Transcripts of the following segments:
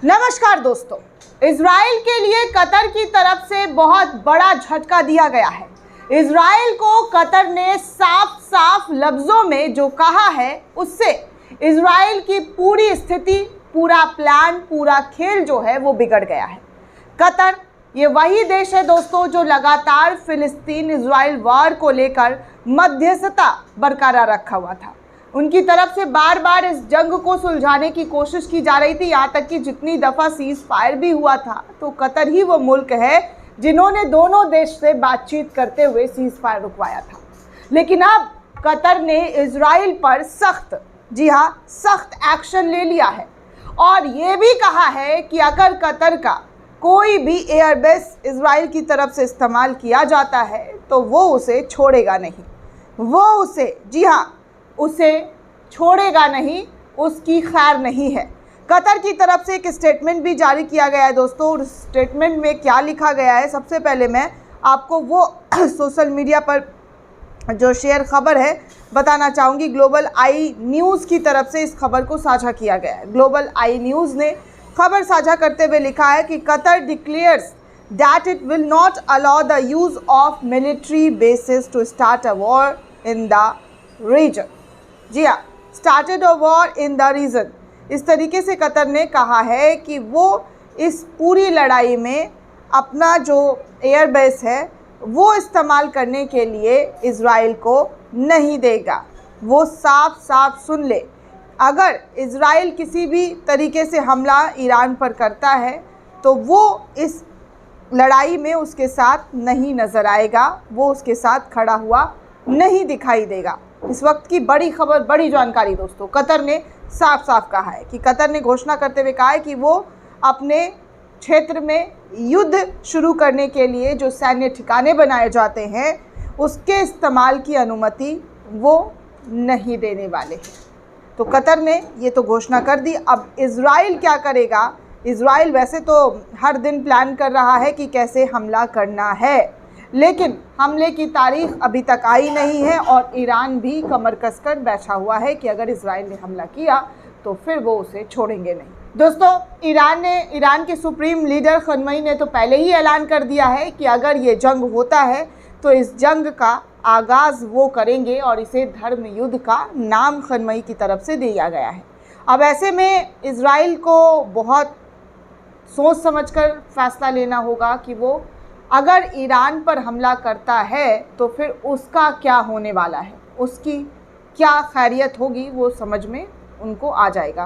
नमस्कार दोस्तों, इजराइल के लिए कतर की तरफ से बहुत बड़ा झटका दिया गया है। इजराइल को कतर ने साफ साफ लफ्जों में जो कहा है उससे इजराइल की पूरी स्थिति, पूरा प्लान, पूरा खेल जो है वो बिगड़ गया है। कतर ये वही देश है दोस्तों जो लगातार फिलिस्तीन इजराइल वार को लेकर मध्यस्थता बरकरार रखा हुआ था। उनकी तरफ से बार बार इस जंग को सुलझाने की कोशिश की जा रही थी, यहाँ तक कि जितनी दफ़ा सीज फायर भी हुआ था तो कतर ही वो मुल्क है जिन्होंने दोनों देश से बातचीत करते हुए सीज फायर रुकवाया था। लेकिन अब कतर ने इजराइल पर सख्त, जी हाँ, सख्त एक्शन ले लिया है और ये भी कहा है कि अगर कतर का कोई भी एयरबेस इजराइल की तरफ से इस्तेमाल किया जाता है तो वो उसे छोड़ेगा नहीं, वो उसे, जी हाँ, उसे छोड़ेगा नहीं, उसकी खैर नहीं है। कतर की तरफ से एक स्टेटमेंट भी जारी किया गया है दोस्तों। उस स्टेटमेंट में क्या लिखा गया है, सबसे पहले मैं आपको वो सोशल मीडिया पर जो शेयर खबर है बताना चाहूँगी। ग्लोबल आई न्यूज़ की तरफ से इस खबर को साझा किया गया है। ग्लोबल आई न्यूज़ ने खबर साझा करते हुए लिखा है कि Qatar declares that it will not allow the use of military basis to start a war in the region. जी हाँ, started a war in the region. इस तरीके से कतर ने कहा है कि वो इस पूरी लड़ाई में अपना जो एयरबेस है वो इस्तेमाल करने के लिए इजराइल को नहीं देगा। वो साफ साफ सुन ले, अगर इजराइल किसी भी तरीके से हमला ईरान पर करता है तो वो इस लड़ाई में उसके साथ नहीं नज़र आएगा, वो उसके साथ खड़ा हुआ नहीं दिखाई देगा। इस वक्त की बड़ी खबर, बड़ी जानकारी दोस्तों, कतर ने साफ साफ कहा है कि कतर ने घोषणा करते हुए कहा है कि वो अपने क्षेत्र में युद्ध शुरू करने के लिए जो सैन्य ठिकाने बनाए जाते हैं उसके इस्तेमाल की अनुमति वो नहीं देने वाले हैं। तो कतर ने ये तो घोषणा कर दी। अब इजराइल क्या करेगा? इजराइल वैसे तो हर दिन प्लान कर रहा है कि कैसे हमला करना है, लेकिन हमले की तारीख अभी तक आई नहीं है और ईरान भी कमर कसकर बैठा हुआ है कि अगर इजराइल ने हमला किया तो फिर वो उसे छोड़ेंगे नहीं। दोस्तों, ईरान के सुप्रीम लीडर खमेनी ने तो पहले ही ऐलान कर दिया है कि अगर ये जंग होता है तो इस जंग का आगाज़ वो करेंगे और इसे धर्म युद्ध का नाम खमेनी की तरफ से दिया गया है। अब ऐसे में इजराइल को बहुत सोच समझकर फैसला लेना होगा कि वो अगर ईरान पर हमला करता है तो फिर उसका क्या होने वाला है, उसकी क्या खैरियत होगी, वो समझ में उनको आ जाएगा।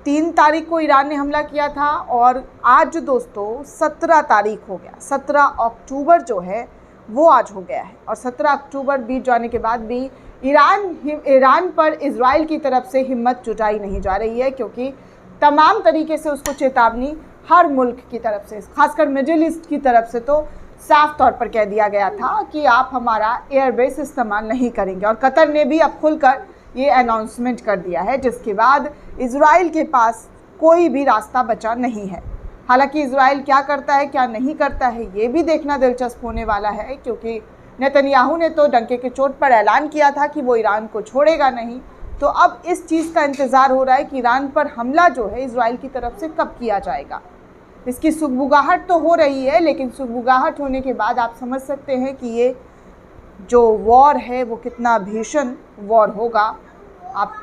3 तारीख को ईरान ने हमला किया था और आज दोस्तों 17 तारीख हो गया। 17 अक्टूबर जो है वो आज हो गया है और 17 अक्टूबर बीत जाने के बाद भी ईरान पर इजराइल की तरफ से हिम्मत जुटाई नहीं जा रही है, क्योंकि तमाम तरीके से उसको चेतावनी हर मुल्क की तरफ से, खासकर मिडिल ईस्ट की तरफ से तो साफ तौर पर कह दिया गया था कि आप हमारा एयरबेस इस्तेमाल नहीं करेंगे। और कतर ने भी अब खुलकर ये अनाउंसमेंट कर दिया है, जिसके बाद इजराइल के पास कोई भी रास्ता बचा नहीं है। हालांकि इजराइल क्या करता है, क्या नहीं करता है, ये भी देखना दिलचस्प होने वाला है, क्योंकि नेतन्याहू ने तो डंके की चोट पर ऐलान किया था कि वो ईरान को छोड़ेगा नहीं। तो अब इस चीज़ का इंतज़ार हो रहा है कि ईरान पर हमला जो है इजराइल की तरफ से कब किया जाएगा। इसकी सुगबुगाहट तो हो रही है, लेकिन सुगबुगाहट होने के बाद आप समझ सकते हैं कि ये जो वॉर है वो कितना भीषण वॉर होगा। आप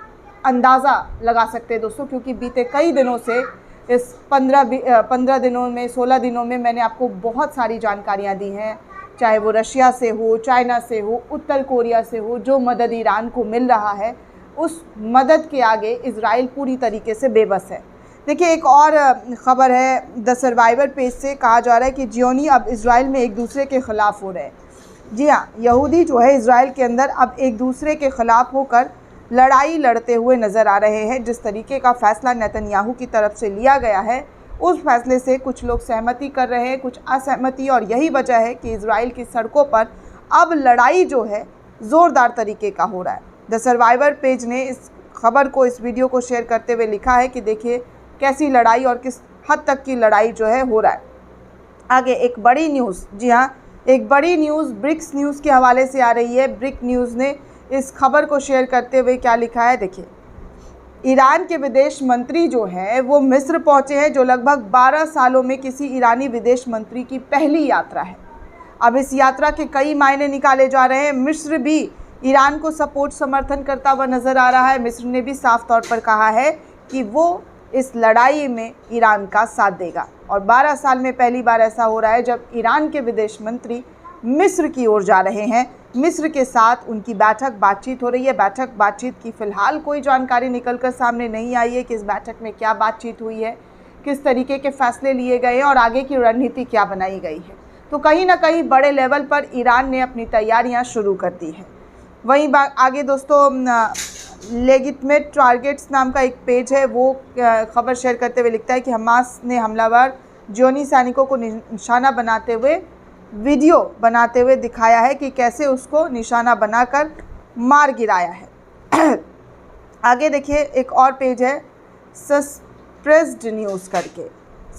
अंदाज़ा लगा सकते हैं दोस्तों, क्योंकि बीते कई दिनों से इस 15 दिनों में, 16 दिनों में मैंने आपको बहुत सारी जानकारियाँ दी हैं, चाहे वो रशिया से हो, चाइना से हो, उत्तर कोरिया से हो। जो मदद ईरान को मिल रहा है उस मदद के आगे इजराइल पूरी तरीके से बेबस है। देखिए, एक और ख़बर है द सर्वाइवर पेज से, कहा जा रहा है कि जियोनी अब इजराइल में एक दूसरे के ख़िलाफ़ हो रहे हैं। जी हाँ, यहूदी जो है इजराइल के अंदर अब एक दूसरे के ख़िलाफ़ होकर लड़ाई लड़ते हुए नज़र आ रहे हैं। जिस तरीके का फ़ैसला नेतन्याहू की तरफ से लिया गया है उस फैसले से कुछ लोग सहमति कर रहे हैं, कुछ असहमति, और यही वजह है कि इजराइल की सड़कों पर अब लड़ाई जो है ज़ोरदार तरीके का हो रहा है। द सर्वाइवर पेज ने इस खबर को, इस वीडियो को शेयर करते हुए लिखा है कि देखिए कैसी लड़ाई और किस हद तक की लड़ाई जो है हो रहा है। आगे एक बड़ी न्यूज़, जी हाँ, एक बड़ी न्यूज़ ब्रिक्स न्यूज़ के हवाले से आ रही है। ब्रिक न्यूज़ ने इस खबर को शेयर करते हुए क्या लिखा है, देखिए, ईरान के विदेश मंत्री जो हैं वो मिस्र पहुंचे हैं, जो लगभग 12 सालों में किसी ईरानी विदेश मंत्री की पहली यात्रा है। अब इस यात्रा के कई मायने निकाले जा रहे हैं। मिस्र भी ईरान को सपोर्ट समर्थन करता हुआ नज़र आ रहा है। मिस्र ने भी साफ तौर पर कहा है कि वो इस लड़ाई में ईरान का साथ देगा, और 12 साल में पहली बार ऐसा हो रहा है जब ईरान के विदेश मंत्री मिस्र की ओर जा रहे हैं। मिस्र के साथ उनकी बातचीत हो रही है। बातचीत की फ़िलहाल कोई जानकारी निकलकर सामने नहीं आई है कि इस बैठक में क्या बातचीत हुई है, किस तरीके के फैसले लिए गए हैं और आगे की रणनीति क्या बनाई गई है। तो कहीं ना कहीं बड़े लेवल पर ईरान ने अपनी तैयारियां शुरू कर दी है। वहीं आगे दोस्तों, लेजिटिमेट टारगेट्स नाम का एक पेज है, वो खबर शेयर करते हुए लिखता है कि हमास ने हमलावर जोनी सैनिकों को निशाना बनाते हुए वीडियो बनाते हुए दिखाया है कि कैसे उसको निशाना बनाकर मार गिराया है। आगे देखिए, एक और पेज है सस्प्रेस्ड न्यूज़ करके।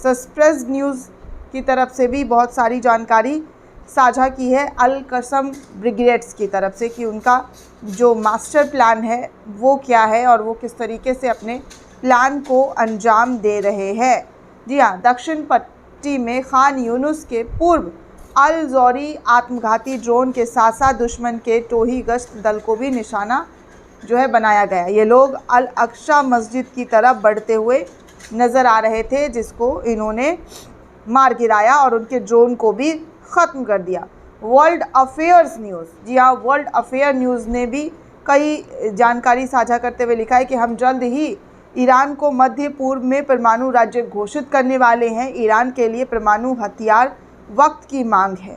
सस्प्रेस्ड न्यूज़ की तरफ से भी बहुत सारी जानकारी साझा की है अल कसम ब्रिगेड्स की तरफ से कि उनका जो मास्टर प्लान है वो क्या है और वो किस तरीके से अपने प्लान को अंजाम दे रहे हैं। जी हाँ, दक्षिण पट्टी में खान यूनुस के पूर्व अल ज़ौरी आत्मघाती ड्रोन के साथ साथ दुश्मन के टोही गश्त दल को भी निशाना जो है बनाया गया। ये लोग अल अक्सा मस्जिद की तरफ बढ़ते हुए नज़र आ रहे थे, जिसको इन्होंने मार गिराया और उनके ड्रोन को भी ख़त्म कर दिया। वर्ल्ड अफेयर्स न्यूज़, जी हाँ, वर्ल्ड अफेयर न्यूज़ ने भी कई जानकारी साझा करते हुए लिखा है कि हम जल्द ही ईरान को मध्य पूर्व में परमाणु राज्य घोषित करने वाले हैं। ईरान के लिए परमाणु हथियार वक्त की मांग है।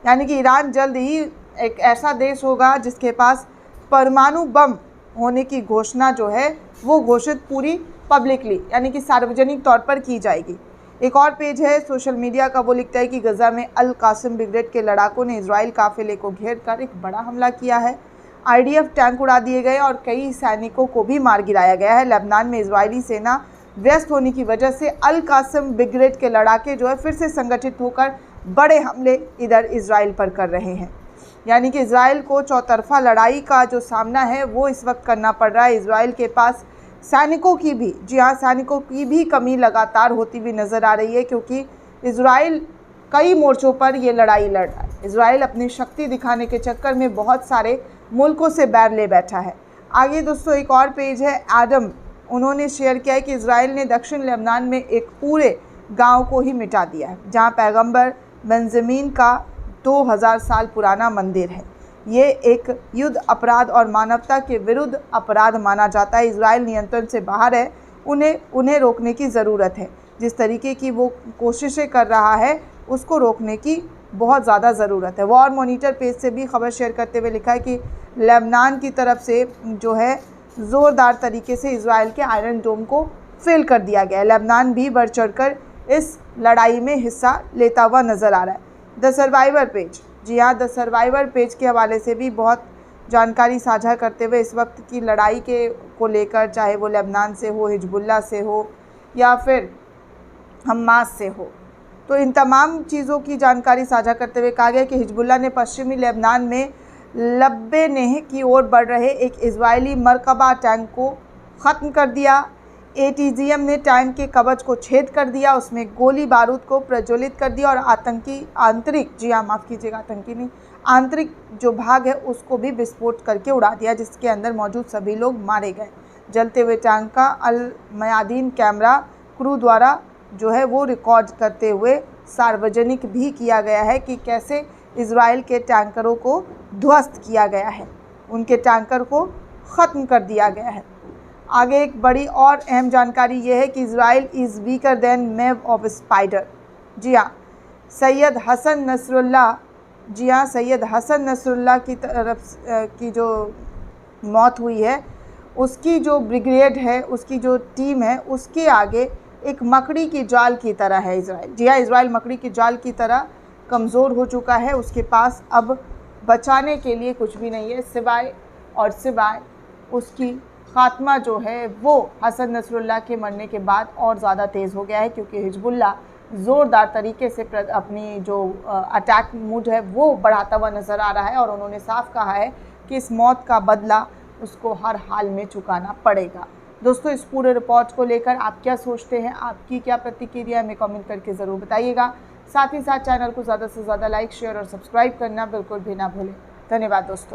यानी कि ईरान जल्द ही एक ऐसा देश होगा जिसके पास परमाणु बम होने की घोषणा जो है वो घोषित पूरी पब्लिकली यानी कि सार्वजनिक तौर पर की जाएगी। एक और पेज है सोशल मीडिया का, वो लिखता है कि गजा में अल कासिम ब्रिगेड के लड़ाकों ने इजराइल काफिले को घेर कर एक बड़ा हमला किया है। IDF टैंक उड़ा दिए गए और कई सैनिकों को भी मार गिराया गया है। लेबनान में इजरायली सेना व्यस्त होने की वजह से अल कासिम ब्रिगेड के लड़ाके जो है फिर से संगठित होकर बड़े हमले इधर इजराइल पर कर रहे हैं। यानी कि इजराइल को चौतरफा लड़ाई का जो सामना है वो इस वक्त करना पड़ रहा है। इजराइल के पास सैनिकों की भी, जी हाँ, सैनिकों की भी कमी लगातार होती हुई नज़र आ रही है, क्योंकि इजराइल कई मोर्चों पर ये लड़ाई लड़ रहा है। इजराइल अपनी शक्ति दिखाने के चक्कर में बहुत सारे मुल्कों से बैर ले बैठा है। आगे दोस्तों एक और पेज है एडम, उन्होंने शेयर किया है कि इजराइल ने दक्षिण लेबनान में एक पूरे गांव को ही मिटा दिया है, जहां पैगंबर बेंजामिन का 2000 साल पुराना मंदिर है। ये एक युद्ध अपराध और मानवता के विरुद्ध अपराध माना जाता है। इजराइल नियंत्रण से बाहर है, उन्हें रोकने की ज़रूरत है। जिस तरीके की वो कोशिशें कर रहा है उसको रोकने की बहुत ज़्यादा ज़रूरत है। वॉर मॉनिटर पेज से भी खबर शेयर करते हुए लिखा है कि लेबनान की तरफ से जो है ज़ोरदार तरीके से इजराइल के आयरन डोम को फेल कर दिया गया है। लेबनान भी बढ़ चढ़कर इस लड़ाई में हिस्सा लेता हुआ नज़र आ रहा है। द सर्वाइवर पेज, जी हाँ, द सर्वाइवर पेज के हवाले से भी बहुत जानकारी साझा करते हुए इस वक्त की लड़ाई को लेकर, चाहे वो लेबनान से हो, हिजबुल्लाह से हो या फिर हमास से हो, तो इन तमाम चीज़ों की जानकारी साझा करते हुए कहा गया कि हिजबुल्लाह ने पश्चिमी लेबनान में लब्बेनेह की ओर बढ़ रहे एक इजरायली मरकबा टैंक को ख़त्म कर दिया। ATGM ने टैंक के कवच को छेद कर दिया, उसमें गोली बारूद को प्रज्वलित कर दिया और आंतरिक जो भाग है उसको भी विस्फोट करके उड़ा दिया, जिसके अंदर मौजूद सभी लोग मारे गए। जलते हुए टैंक का अल मयादीन कैमरा क्रू द्वारा जो है वो रिकॉर्ड करते हुए सार्वजनिक भी किया गया है कि कैसे इजराइल के टैंकरों को ध्वस्त किया गया है, उनके टैंकर को ख़त्म कर दिया गया है। आगे एक बड़ी और अहम जानकारी ये है कि Israel is weaker than web of spider. जी हाँ, सैयद हसन नसरुल्लाह की तरफ की जो मौत हुई है, उसकी जो ब्रिगेड है, उसकी जो टीम है, उसके आगे एक मकड़ी की जाल की तरह है इजराइल। जी हाँ, इजराइल मकड़ी की जाल की तरह कमज़ोर हो चुका है। उसके पास अब बचाने के लिए कुछ भी नहीं है सिवाय उसकी ख़ात्मा जो है वो हसन नसरुल्लाह के मरने के बाद और ज़्यादा तेज़ हो गया है, क्योंकि हिजबुल्लाह ज़ोरदार तरीके से अपनी जो अटैक मूड है वो बढ़ाता हुआ नज़र आ रहा है और उन्होंने साफ कहा है कि इस मौत का बदला उसको हर हाल में चुकाना पड़ेगा। दोस्तों, इस पूरे रिपोर्ट को लेकर आप क्या सोचते हैं, आपकी क्या प्रतिक्रिया हमें कमेंट करके ज़रूर बताइएगा। साथ ही साथ चैनल को ज़्यादा से ज़्यादा लाइक, शेयर और सब्सक्राइब करना बिल्कुल भी ना भूलें। धन्यवाद दोस्तों।